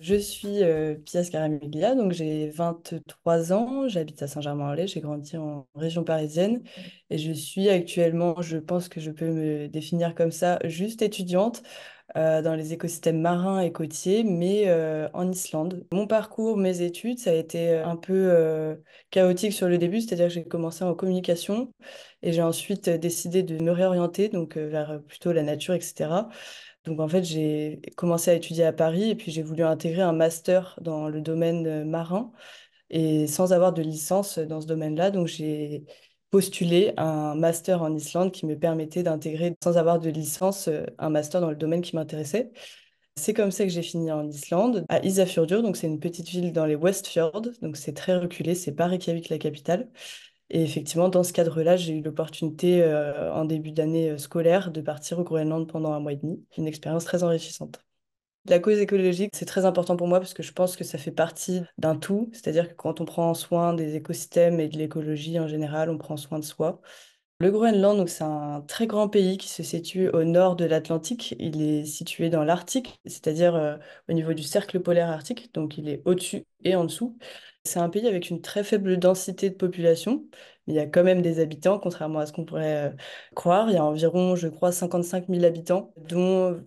Je suis Pia Scaramiglia, donc j'ai 23 ans, j'habite à Saint-Germain-en-Laye, j'ai grandi en région parisienne et je suis actuellement, je pense que je peux me définir comme ça, juste étudiante dans les écosystèmes marins et côtiers, mais en Islande. Mon parcours, mes études, ça a été un peu chaotique sur le début, c'est-à-dire que j'ai commencé en communication et j'ai ensuite décidé de me réorienter donc vers plutôt la nature, etc. Donc en fait, j'ai commencé à étudier à Paris et puis j'ai voulu intégrer un master dans le domaine marin et sans avoir de licence dans ce domaine-là. Donc j'ai postulé un master en Islande qui me permettait d'intégrer sans avoir de licence un master dans le domaine qui m'intéressait. C'est comme ça que j'ai fini en Islande, à Isafjordur, donc c'est une petite ville dans les Westfjords, donc c'est très reculé, c'est pas Reykjavik la capitale. Et effectivement, dans ce cadre-là, j'ai eu l'opportunité, en début d'année scolaire, de partir au Groenland pendant un mois et demi. Une expérience très enrichissante. La cause écologique, c'est très important pour moi parce que je pense que ça fait partie d'un tout. C'est-à-dire que quand on prend soin des écosystèmes et de l'écologie en général, on prend soin de soi. Le Groenland, donc, c'est un très grand pays qui se situe au nord de l'Atlantique. Il est situé dans l'Arctique, c'est-à-dire au niveau du cercle polaire arctique, donc il est au-dessus et en dessous. C'est un pays avec une très faible densité de population, mais il y a quand même des habitants, contrairement à ce qu'on pourrait croire. Il y a environ, je crois, 55 000 habitants, dont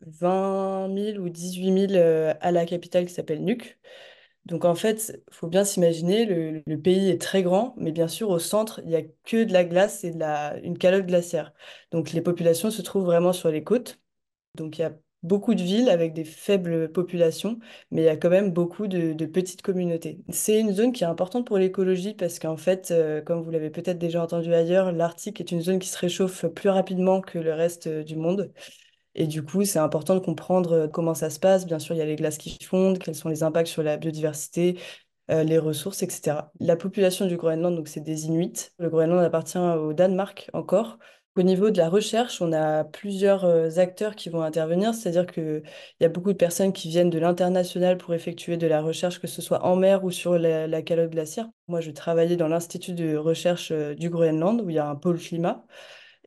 20 000 ou 18 000 à la capitale qui s'appelle Nuuk. Donc en fait, il faut bien s'imaginer, le pays est très grand, mais bien sûr au centre, il n'y a que de la glace et une calotte glaciaire. Donc les populations se trouvent vraiment sur les côtes. Donc il y a beaucoup de villes avec des faibles populations, mais il y a quand même beaucoup de petites communautés. C'est une zone qui est importante pour l'écologie parce qu'en fait, comme vous l'avez peut-être déjà entendu ailleurs, l'Arctique est une zone qui se réchauffe plus rapidement que le reste du monde. Et du coup, c'est important de comprendre comment ça se passe. Bien sûr, il y a les glaces qui fondent, quels sont les impacts sur la biodiversité, les ressources, etc. La population du Groenland, donc c'est des Inuits. Le Groenland appartient au Danemark encore. Au niveau de la recherche, on a plusieurs acteurs qui vont intervenir, c'est-à-dire qu'il y a beaucoup de personnes qui viennent de l'international pour effectuer de la recherche, que ce soit en mer ou sur la calotte glaciaire. Moi, je travaillais dans l'Institut de recherche du Groenland, où il y a un pôle climat.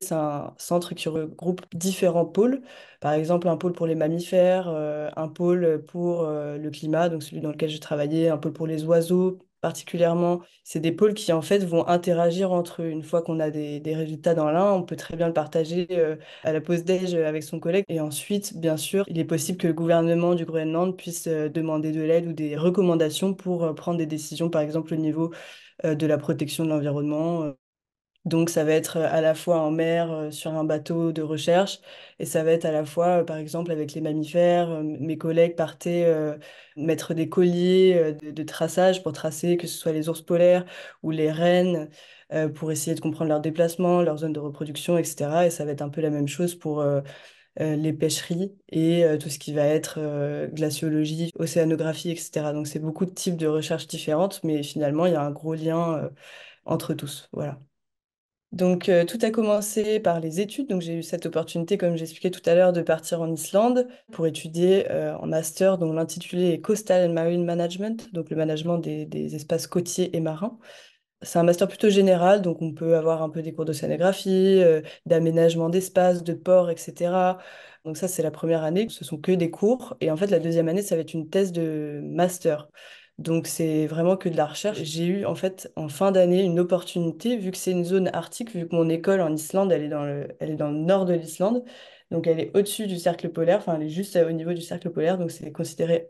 C'est un centre qui regroupe différents pôles. Par exemple, un pôle pour les mammifères, un pôle pour le climat, donc celui dans lequel je travaillais, un pôle pour les oiseaux particulièrement. C'est des pôles qui en fait vont interagir entre eux. Une fois qu'on a des résultats dans l'un, on peut très bien le partager à la pause déj avec son collègue. Et ensuite, bien sûr, il est possible que le gouvernement du Groenland puisse demander de l'aide ou des recommandations pour prendre des décisions, par exemple au niveau de la protection de l'environnement. Donc, ça va être à la fois en mer, sur un bateau de recherche, et ça va être à la fois, par exemple, avec les mammifères. Mes collègues partaient mettre des colliers de traçage pour tracer, que ce soit les ours polaires ou les rennes, pour essayer de comprendre leurs déplacements, leurs zones de reproduction, etc. Et ça va être un peu la même chose pour les pêcheries et tout ce qui va être glaciologie, océanographie, etc. Donc, c'est beaucoup de types de recherches différentes, mais finalement, il y a un gros lien entre tous. Voilà. Donc, tout a commencé par les études. Donc, j'ai eu cette opportunité, comme j'expliquais tout à l'heure, de partir en Islande pour étudier en master, dont l'intitulé est Coastal and Marine Management, donc le management des espaces côtiers et marins. C'est un master plutôt général, donc on peut avoir un peu des cours d'océanographie, d'aménagement d'espace, de ports, etc. Donc ça, c'est la première année, ce sont que des cours. Et en fait, la deuxième année, ça va être une thèse de master. Donc c'est vraiment que de la recherche. J'ai eu en fait en fin d'année une opportunité, vu que c'est une zone arctique, vu que mon école en Islande, elle est dans le nord de l'Islande. Donc elle est au-dessus du cercle polaire, enfin elle est juste au niveau du cercle polaire, donc c'est considéré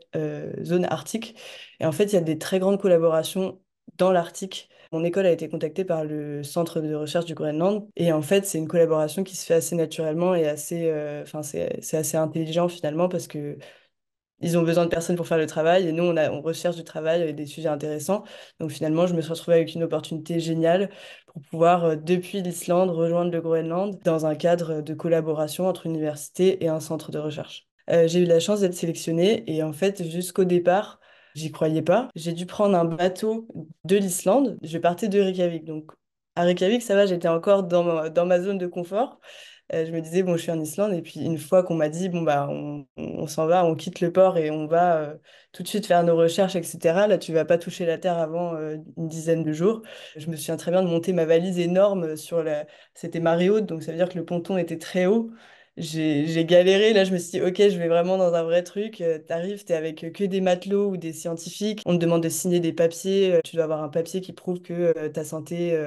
zone arctique. Et en fait, il y a des très grandes collaborations dans l'Arctique. Mon école a été contactée par le centre de recherche du Groenland et en fait c'est une collaboration qui se fait assez naturellement et assez, enfin c'est assez intelligent finalement parce que ils ont besoin de personnes pour faire le travail et nous on recherche du travail avec des sujets intéressants. Donc finalement je me suis retrouvée avec une opportunité géniale pour pouvoir depuis l'Islande rejoindre le Groenland dans un cadre de collaboration entre universités et un centre de recherche. J'ai eu la chance d'être sélectionnée et en fait jusqu'au départ j'y croyais pas. J'ai dû prendre un bateau de l'Islande. Je partais de Reykjavik. Donc, à Reykjavik, ça va, j'étais encore dans ma zone de confort. Je me disais, bon, je suis en Islande. Et puis, une fois qu'on m'a dit, bon, bah, on s'en va, on quitte le port et on va tout de suite faire nos recherches, etc. Là, tu vas pas toucher la terre avant une dizaine de jours. Je me souviens très bien de monter ma valise énorme sur la. C'était marée haute, donc ça veut dire que le ponton était très haut. j'ai galéré. Là, je me suis dit, ok, je vais vraiment dans un vrai truc. T'arrives, t'es avec que des matelots ou des scientifiques. On te demande de signer des papiers. Tu dois avoir un papier qui prouve que ta santé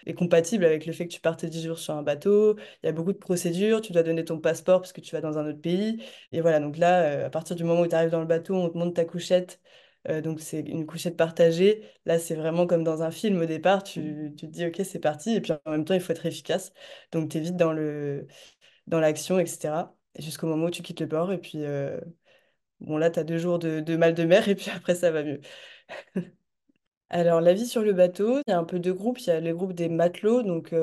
est compatible avec le fait que tu partes 10 jours sur un bateau. Il y a beaucoup de procédures. Tu dois donner ton passeport parce que tu vas dans un autre pays. Et voilà, donc là, à partir du moment où tu arrives dans le bateau, on te montre ta couchette. Donc c'est une couchette partagée. Là, c'est vraiment comme dans un film au départ. Tu te dis, ok, c'est parti. Et puis en même temps, il faut être efficace. Donc tu es vite dans l'action, etc. Et jusqu'au moment où tu quittes le port. Et puis, bon, là, tu as 2 jours de mal de mer. Et puis après, ça va mieux. Alors, la vie sur le bateau, il y a un peu deux groupes. Il y a le groupe des matelots, donc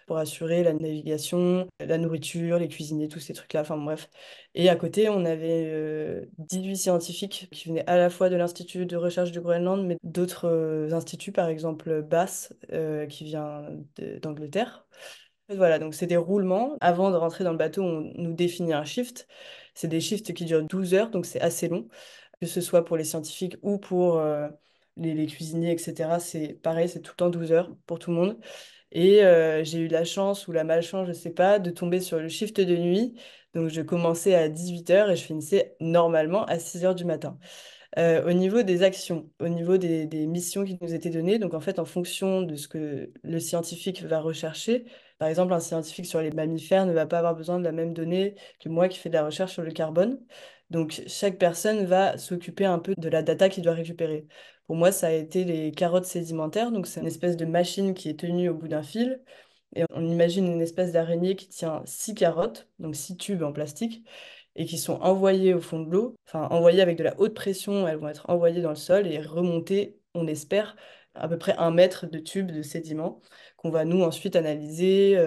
pour assurer la navigation, la nourriture, les cuisiniers, tous ces trucs-là. Enfin, bref. Et à côté, on avait 18 scientifiques qui venaient à la fois de l'Institut de recherche du Groenland, mais d'autres instituts, par exemple BASS, qui vient d'Angleterre. Voilà, donc c'est des roulements. Avant de rentrer dans le bateau, on nous définit un shift. C'est des shifts qui durent 12 heures, donc c'est assez long, que ce soit pour les scientifiques ou pour les cuisiniers, etc. C'est pareil, c'est tout le temps 12 heures pour tout le monde. Et j'ai eu la chance ou la malchance, je sais pas, de tomber sur le shift de nuit. Donc je commençais à 18 heures et je finissais normalement à 6 heures du matin. Au niveau des actions, au niveau des missions qui nous étaient données, donc en fait, en fonction de ce que le scientifique va rechercher, par exemple, un scientifique sur les mammifères ne va pas avoir besoin de la même donnée que moi qui fais de la recherche sur le carbone. Donc, chaque personne va s'occuper un peu de la data qu'il doit récupérer. Pour moi, ça a été les carottes sédimentaires. Donc, c'est une espèce de machine qui est tenue au bout d'un fil. Et on imagine une espèce d'araignée qui tient 6 carottes, donc 6 tubes en plastique, et qui sont envoyées au fond de l'eau, enfin envoyées avec de la haute pression, elles vont être envoyées dans le sol et remonter, on espère, à peu près 1 mètre de tubes de sédiments qu'on va nous ensuite analyser,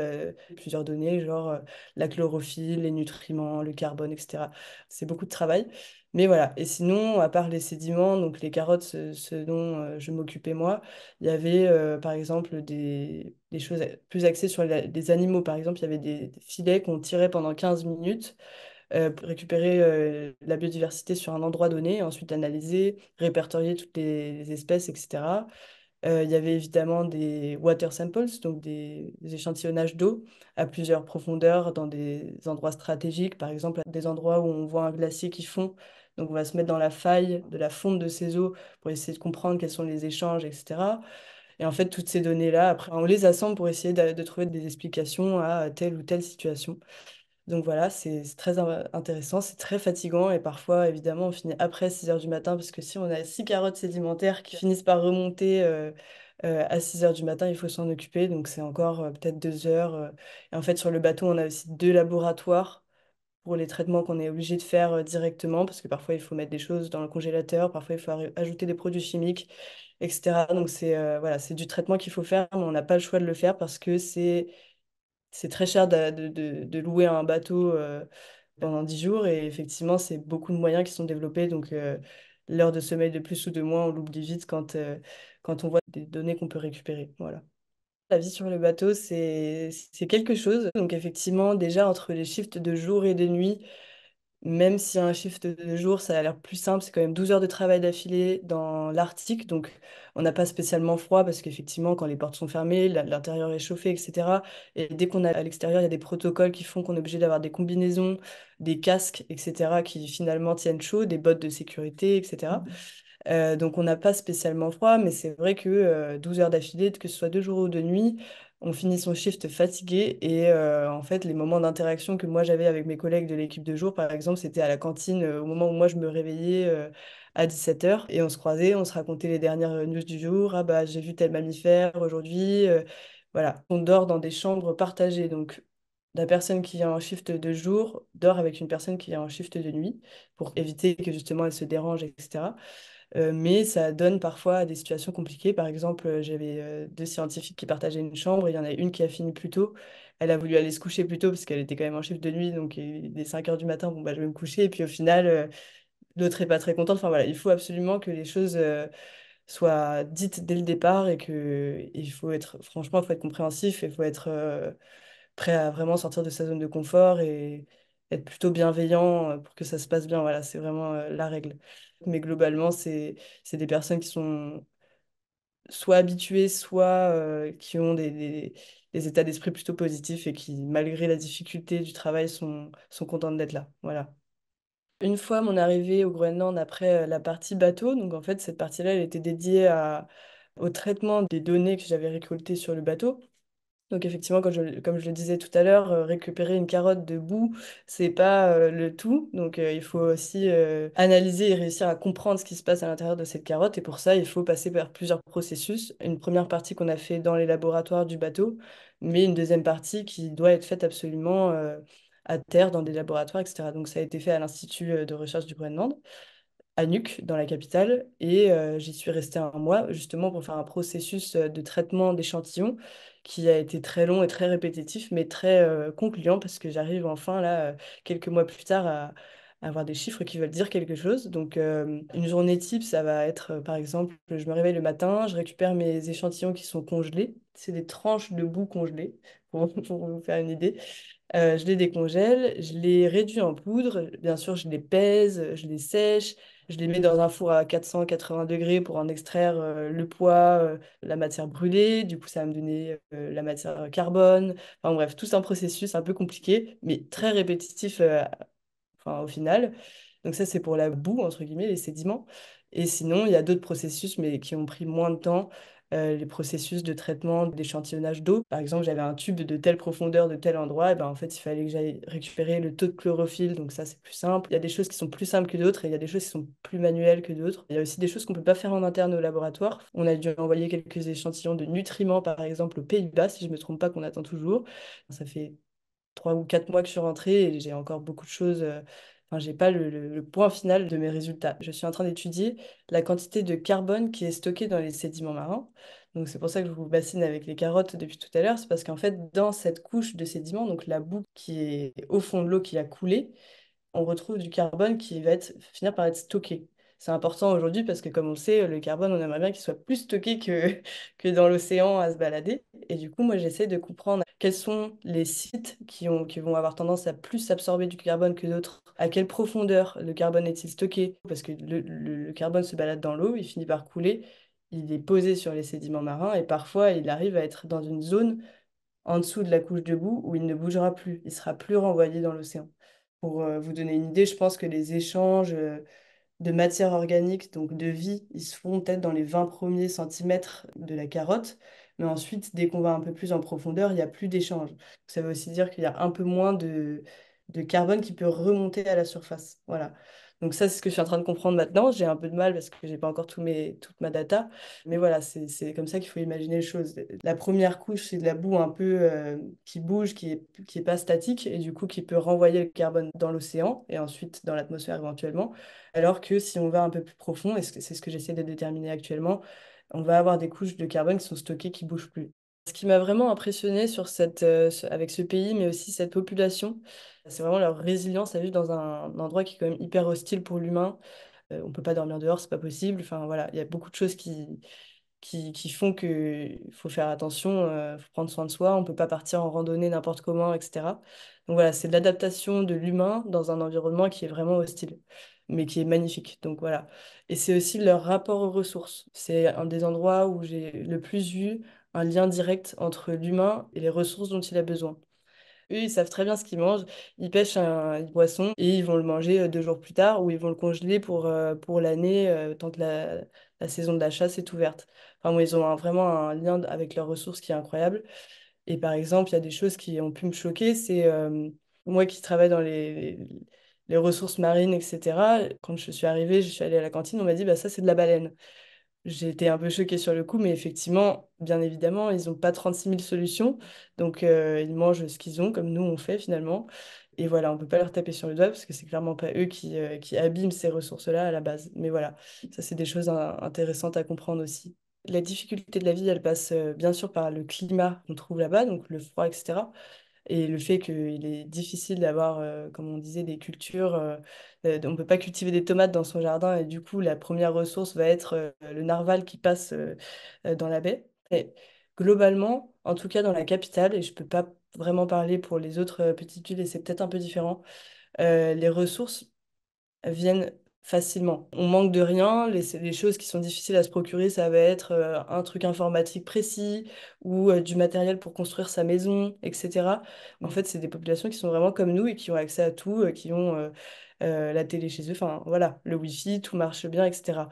plusieurs données, genre la chlorophylle, les nutriments, le carbone, etc. C'est beaucoup de travail. Mais voilà, et sinon, à part les sédiments, donc les carottes, ce dont je m'occupais moi, il y avait par exemple des choses plus axées sur les animaux. Par exemple, il y avait des filets qu'on tirait pendant 15 minutes pour récupérer la biodiversité sur un endroit donné, et ensuite analyser, répertorier toutes les espèces, etc. Il y avait évidemment des water samples, donc des échantillonnages d'eau à plusieurs profondeurs dans des endroits stratégiques, par exemple des endroits où on voit un glacier qui fond. Donc on va se mettre dans la faille de la fonte de ces eaux pour essayer de comprendre quels sont les échanges, etc. Et en fait, toutes ces données-là, après, on les assemble pour essayer de trouver des explications à telle ou telle situation. Donc voilà, c'est très intéressant, c'est très fatigant et parfois, évidemment, on finit après 6 heures du matin parce que si on a 6 carottes sédimentaires qui finissent par remonter à 6 heures du matin, il faut s'en occuper. Donc c'est encore peut-être 2 heures. Et en fait, sur le bateau, on a aussi 2 laboratoires pour les traitements qu'on est obligé de faire directement parce que parfois, il faut mettre des choses dans le congélateur, parfois, il faut ajouter des produits chimiques, etc. Donc voilà, c'est du traitement qu'il faut faire, mais on n'a pas le choix de le faire parce que c'est très cher de louer un bateau pendant 10 jours et effectivement, c'est beaucoup de moyens qui sont développés. Donc, l'heure de sommeil de plus ou de moins, on l'oublie vite quand on voit des données qu'on peut récupérer. Voilà. La vie sur le bateau, c'est quelque chose. Donc, effectivement, déjà, entre les shifts de jour et de nuit, même si un shift de jour, ça a l'air plus simple, c'est quand même 12 heures de travail d'affilée dans l'Arctique. Donc, on n'a pas spécialement froid parce qu'effectivement, quand les portes sont fermées, l'intérieur est chauffé, etc. Et dès qu'on est à l'extérieur, il y a des protocoles qui font qu'on est obligé d'avoir des combinaisons, des casques, etc., qui finalement tiennent chaud, des bottes de sécurité, etc. Donc on n'a pas spécialement froid, mais c'est vrai que 12 heures d'affilée, que ce soit de jour ou de nuit, on finit son shift fatigué. Et en fait, les moments d'interaction que moi j'avais avec mes collègues de l'équipe de jour, par exemple, c'était à la cantine au moment où moi je me réveillais à 17 heures. Et on se croisait, on se racontait les dernières news du jour. Ah bah j'ai vu tel mammifère aujourd'hui. Voilà, on dort dans des chambres partagées. Donc la personne qui est en shift de jour dort avec une personne qui est en shift de nuit pour éviter que justement elle se dérange, etc. Mais ça donne parfois des situations compliquées. Par exemple, j'avais 2 scientifiques qui partageaient une chambre. Il y en a une qui a fini plus tôt. Elle a voulu aller se coucher plus tôt parce qu'elle était quand même en chiffre de nuit. Donc, il est 5 heures du matin, bon, bah, je vais me coucher. Et puis au final, l'autre est pas très contente. Enfin voilà, il faut absolument que les choses soient dites dès le départ et que il faut être, franchement, il faut être compréhensif et il faut être prêt à vraiment sortir de sa zone de confort et être plutôt bienveillant pour que ça se passe bien. Voilà, c'est vraiment la règle. Mais globalement, c'est des personnes qui sont soit habituées, soit qui ont des des états d'esprit plutôt positifs et qui, malgré la difficulté du travail, sont contentes d'être là. Voilà. Une fois mon arrivée au Groenland après la partie bateau, donc en fait cette partie-là elle était dédiée au traitement des données que j'avais récoltées sur le bateau. Donc effectivement, comme je le disais tout à l'heure, récupérer une carotte de boue, c'est pas le tout. Donc il faut aussi analyser et réussir à comprendre ce qui se passe à l'intérieur de cette carotte. Et pour ça, il faut passer par plusieurs processus. Une première partie qu'on a fait dans les laboratoires du bateau, mais une deuxième partie qui doit être faite absolument à terre dans des laboratoires, etc. Donc ça a été fait à l'Institut de recherche du Groenland à Nuuk, dans la capitale, et j'y suis restée un mois justement pour faire un processus de traitement d'échantillons qui a été très long et très répétitif, mais très concluant parce que j'arrive enfin là, quelques mois plus tard, à avoir des chiffres qui veulent dire quelque chose. Donc une journée type, ça va être par exemple, je me réveille le matin, je récupère mes échantillons qui sont congelés, c'est des tranches de boue congelées, pour vous faire une idée. Je les décongèle, je les réduis en poudre, bien sûr, je les pèse, je les sèche, je les mets dans un four à 480 degrés pour en extraire le poids, la matière brûlée, du coup ça va me donner la matière carbone, enfin bref, tout un processus un peu compliqué, mais très répétitif enfin, au final. Donc ça, c'est pour la boue, entre guillemets, les sédiments. Et sinon, il y a d'autres processus, mais qui ont pris moins de temps. Les processus de traitement d'échantillonnage d'eau. Par exemple, j'avais un tube de telle profondeur, de tel endroit, et ben, en fait, il fallait que j'aille récupérer le taux de chlorophylle, donc ça, c'est plus simple. Il y a des choses qui sont plus simples que d'autres, et il y a des choses qui sont plus manuelles que d'autres. Il y a aussi des choses qu'on ne peut pas faire en interne au laboratoire. On a dû envoyer quelques échantillons de nutriments, par exemple, aux Pays-Bas, si je ne me trompe pas, qu'on attend toujours. Ça fait 3 ou 4 mois que je suis rentrée et j'ai encore beaucoup de choses. Enfin, j'ai pas le point final de mes résultats. Je suis en train d'étudier la quantité de carbone qui est stockée dans les sédiments marins. Donc c'est pour ça que je vous bassine avec les carottes depuis tout à l'heure. C'est parce qu'en fait, dans cette couche de sédiments, donc la boue qui est au fond de l'eau qui a coulé, on retrouve du carbone qui va finir par être stocké. C'est important aujourd'hui parce que, comme on le sait, le carbone, on aimerait bien qu'il soit plus stocké que dans l'océan à se balader. Et du coup, moi, j'essaie de comprendre quels sont les sites qui vont avoir tendance à plus absorber du carbone que d'autres. À quelle profondeur le carbone est-il stocké? Parce que le carbone se balade dans l'eau, il finit par couler, il est posé sur les sédiments marins et parfois, il arrive à être dans une zone en dessous de la couche de boue où il ne bougera plus, il sera plus renvoyé dans l'océan. Pour vous donner une idée, je pense que les échanges de matière organique, donc de vie, ils se font peut-être dans les 20 premiers centimètres de la carotte. Mais ensuite, dès qu'on va un peu plus en profondeur, il n'y a plus d'échange. Ça veut aussi dire qu'il y a un peu moins de carbone qui peut remonter à la surface. Voilà. Donc ça, c'est ce que je suis en train de comprendre maintenant. J'ai un peu de mal parce que j'ai pas encore toute ma data. Mais voilà, c'est comme ça qu'il faut imaginer les choses. La première couche, c'est de la boue un peu qui bouge, qui est pas statique et du coup qui peut renvoyer le carbone dans l'océan et ensuite dans l'atmosphère éventuellement. Alors que si on va un peu plus profond, et c'est ce que j'essaie de déterminer actuellement, on va avoir des couches de carbone qui sont stockées, qui bougent plus. Ce qui m'a vraiment impressionné avec ce pays, mais aussi cette population, c'est vraiment leur résilience à vivre dans un endroit qui est quand même hyper hostile pour l'humain. On peut pas dormir dehors, c'est pas possible. Enfin voilà, il y a beaucoup de choses qui font qu'il faut faire attention, faut prendre soin de soi, on peut pas partir en randonnée n'importe comment, etc. Donc voilà, c'est de l'adaptation de l'humain dans un environnement qui est vraiment hostile, mais qui est magnifique. Donc voilà. Et c'est aussi leur rapport aux ressources. C'est un des endroits où j'ai le plus vu un lien direct entre l'humain et les ressources dont il a besoin. Eux, ils savent très bien ce qu'ils mangent. Ils pêchent un poisson et ils vont le manger 2 jours plus tard ou ils vont le congeler pour l'année tant que la saison de la chasse est ouverte. Enfin, moi, ils ont vraiment un lien avec leurs ressources qui est incroyable. Et par exemple, il y a des choses qui ont pu me choquer. C'est moi qui travaille dans les ressources marines, etc. Quand je suis arrivée, je suis allée à la cantine, on m'a dit, bah, ça, c'est de la baleine. J'ai été un peu choquée sur le coup, mais effectivement, bien évidemment, ils n'ont pas 36 000 solutions. Donc, ils mangent ce qu'ils ont, comme nous, on fait finalement. Et voilà, on ne peut pas leur taper sur le doigt parce que c'est clairement pas eux qui abîment ces ressources-là à la base. Mais voilà, ça, c'est des choses intéressantes à comprendre aussi. La difficulté de la vie, elle passe bien sûr par le climat qu'on trouve là-bas, donc le froid, etc. Et le fait qu'il est difficile d'avoir, comme on disait, des cultures. On ne peut pas cultiver des tomates dans son jardin et du coup, la première ressource va être le narval qui passe dans la baie. Et globalement, en tout cas dans la capitale, et je ne peux pas vraiment parler pour les autres petites villes et c'est peut-être un peu différent, les ressources viennent facilement. On manque de rien, les choses qui sont difficiles à se procurer, ça va être un truc informatique précis ou du matériel pour construire sa maison, etc. En fait, c'est des populations qui sont vraiment comme nous et qui ont accès à tout, qui ont la télé chez eux, enfin voilà, le wifi, tout marche bien, etc.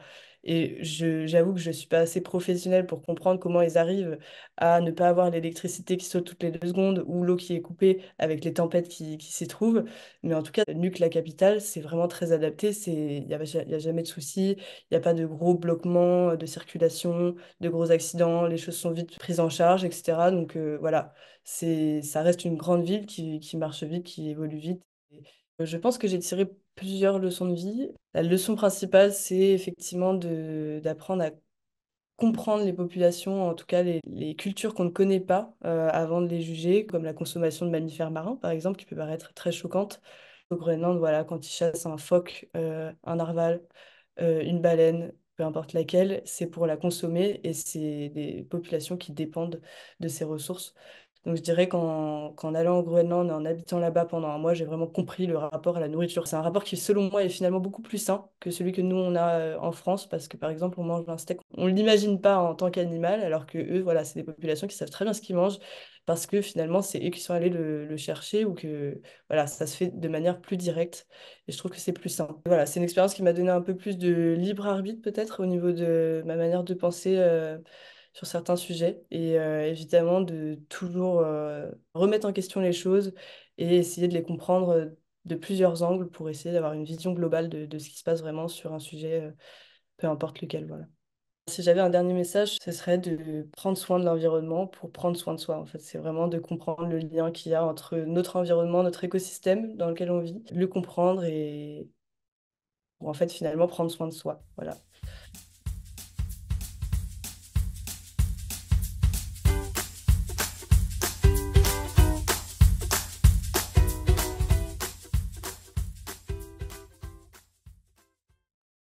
Et j'avoue que je ne suis pas assez professionnelle pour comprendre comment ils arrivent à ne pas avoir l'électricité qui saute toutes les 2 secondes ou l'eau qui est coupée avec les tempêtes qui s'y trouvent. Mais en tout cas, Nuuk, la capitale, c'est vraiment très adapté. Il y a jamais de soucis. Il n'y a pas de gros bloquements de circulation, de gros accidents. Les choses sont vite prises en charge, etc. Donc voilà, ça reste une grande ville qui marche vite, qui évolue vite. Et, je pense que j'ai tiré plusieurs leçons de vie. La leçon principale, c'est effectivement d'apprendre à comprendre les populations, en tout cas les cultures qu'on ne connaît pas avant de les juger, comme la consommation de mammifères marins, par exemple, qui peut paraître très choquante. Au Groenland, voilà, quand ils chassent un phoque, un narval, une baleine, peu importe laquelle, c'est pour la consommer et c'est des populations qui dépendent de ces ressources. Donc je dirais qu'en allant au Groenland et en habitant là-bas pendant un mois, j'ai vraiment compris le rapport à la nourriture. C'est un rapport qui, selon moi, est finalement beaucoup plus sain que celui que nous, on a en France, parce que par exemple, on mange un steak, on ne l'imagine pas en tant qu'animal, alors que eux, voilà, c'est des populations qui savent très bien ce qu'ils mangent, parce que finalement, c'est eux qui sont allés le chercher ou que voilà, ça se fait de manière plus directe. Et je trouve que c'est plus sain. Voilà, c'est une expérience qui m'a donné un peu plus de libre arbitre peut-être au niveau de ma manière de penser sur certains sujets. Et évidemment de toujours remettre en question les choses et essayer de les comprendre de plusieurs angles pour essayer d'avoir une vision globale de ce qui se passe vraiment sur un sujet, peu importe lequel. Voilà. Si j'avais un dernier message, ce serait de prendre soin de l'environnement pour prendre soin de soi. En fait, c'est vraiment de comprendre le lien qu'il y a entre notre environnement, notre écosystème dans lequel on vit, le comprendre et pour en fait finalement prendre soin de soi. Voilà.